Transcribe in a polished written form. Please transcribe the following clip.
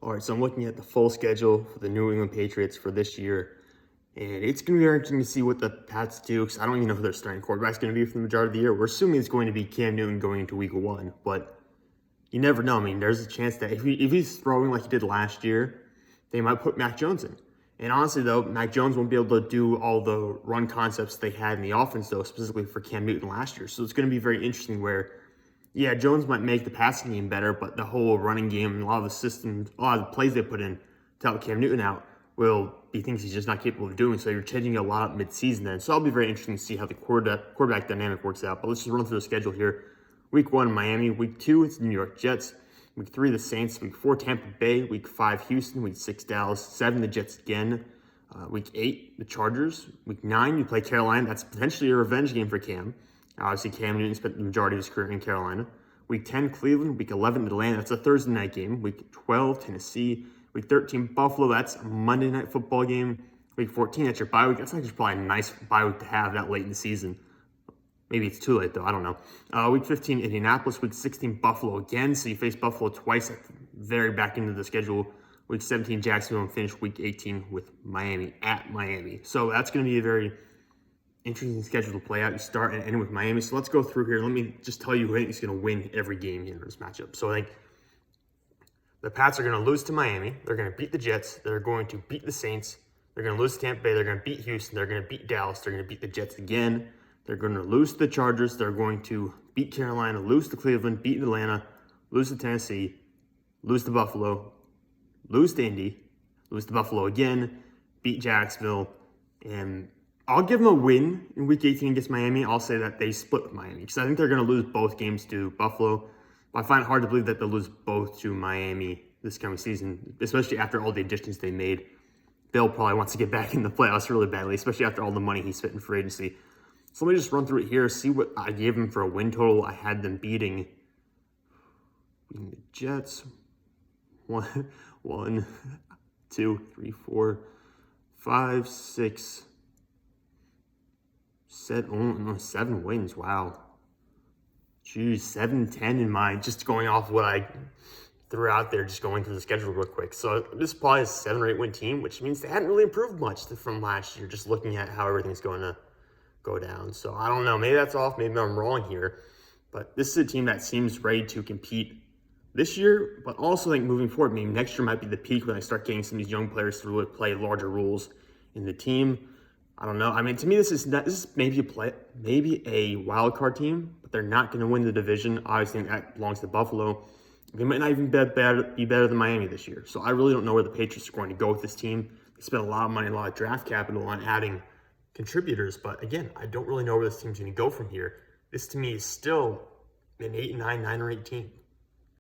All right, so I'm looking at the full schedule for the New England Patriots for this year, and it's going to be very interesting to see what the Pats do, because I don't even know who their starting quarterback's going to be for the majority of the year. We're assuming it's going to be Cam Newton going into week 1, but you never know. I mean, there's a chance that if he's throwing like he did last year, they might put Mac Jones in. And honestly, though, Mac Jones won't be able to do all the run concepts they had in the offense, though, specifically for Cam Newton last year. So it's going to be very interesting where, yeah, Jones might make the passing game better, but the whole running game and a lot of the systems, a lot of the plays they put in to help Cam Newton out will be things he's just not capable of doing. So you're changing a lot mid-season then. So it'll be very interesting to see how the quarterback dynamic works out. But let's just run through the schedule here. Week 1, Miami. Week 2, it's the New York Jets. Week 3, the Saints. Week 4, Tampa Bay. Week 5, Houston. Week 6, Dallas. 7, the Jets again. Week 8, the Chargers. Week 9, you play Carolina. That's potentially a revenge game for Cam. Obviously, Cam Newton spent the majority of his career in Carolina. Week 10, Cleveland. Week 11, Atlanta. That's a Thursday night game. Week 12, Tennessee. Week 13, Buffalo. That's a Monday night football game. Week 14, that's your bye week. That's actually probably a nice bye week to have that late in the season. Maybe it's too late, though. I don't know. Week 15, Indianapolis. Week 16, Buffalo again. So you face Buffalo twice at the very back end of the schedule. Week 17, Jacksonville, and finish Week 18 with Miami at Miami. So that's going to be a very interesting schedule to play out. You start and end with Miami. So let's go through here. Let me just tell you who I think is going to win every game here in this matchup. So I think the Pats are going to lose to Miami. They're going to beat the Jets. They're going to beat the Saints. They're going to lose to Tampa Bay. They're going to beat Houston. They're going to beat Dallas. They're going to beat the Jets again. They're going to lose to the Chargers. They're going to beat Carolina, lose to Cleveland, beat Atlanta, lose to Tennessee, lose to Buffalo, lose to Indy, lose to Buffalo again, beat Jacksonville, and I'll give them a win in Week 18 against Miami. I'll say that they split with Miami because I think they're going to lose both games to Buffalo. I find it hard to believe that they'll lose both to Miami this coming season, especially after all the additions they made. Bill probably wants to get back in the playoffs really badly, especially after all the money he spent in free agency. So let me just run through it here, see what I gave them for a win total. I had them beating the Jets. 1, 2, 3, 4, 5, 6, 7 wins. Wow. Geez, 7-10 in mind, just going off what I threw out there, just going through the schedule real quick. So this is probably a 7 or 8 win team, which means they hadn't really improved much from last year, just looking at how everything's going to go down. So I don't know. Maybe that's off. Maybe I'm wrong here. But this is a team that seems ready to compete this year, but also think moving forward, maybe next year might be the peak when I start getting some of these young players to really play larger roles in the team. I don't know. I mean, to me, this is maybe a wild card team, but they're not going to win the division. Obviously, that belongs to Buffalo. They might not even be better than Miami this year. So I really don't know where the Patriots are going to go with this team. They spent a lot of money, a lot of draft capital on adding contributors, but again, I don't really know where this team's going to go from here. This to me is still an 8-9, 9 or 8 team.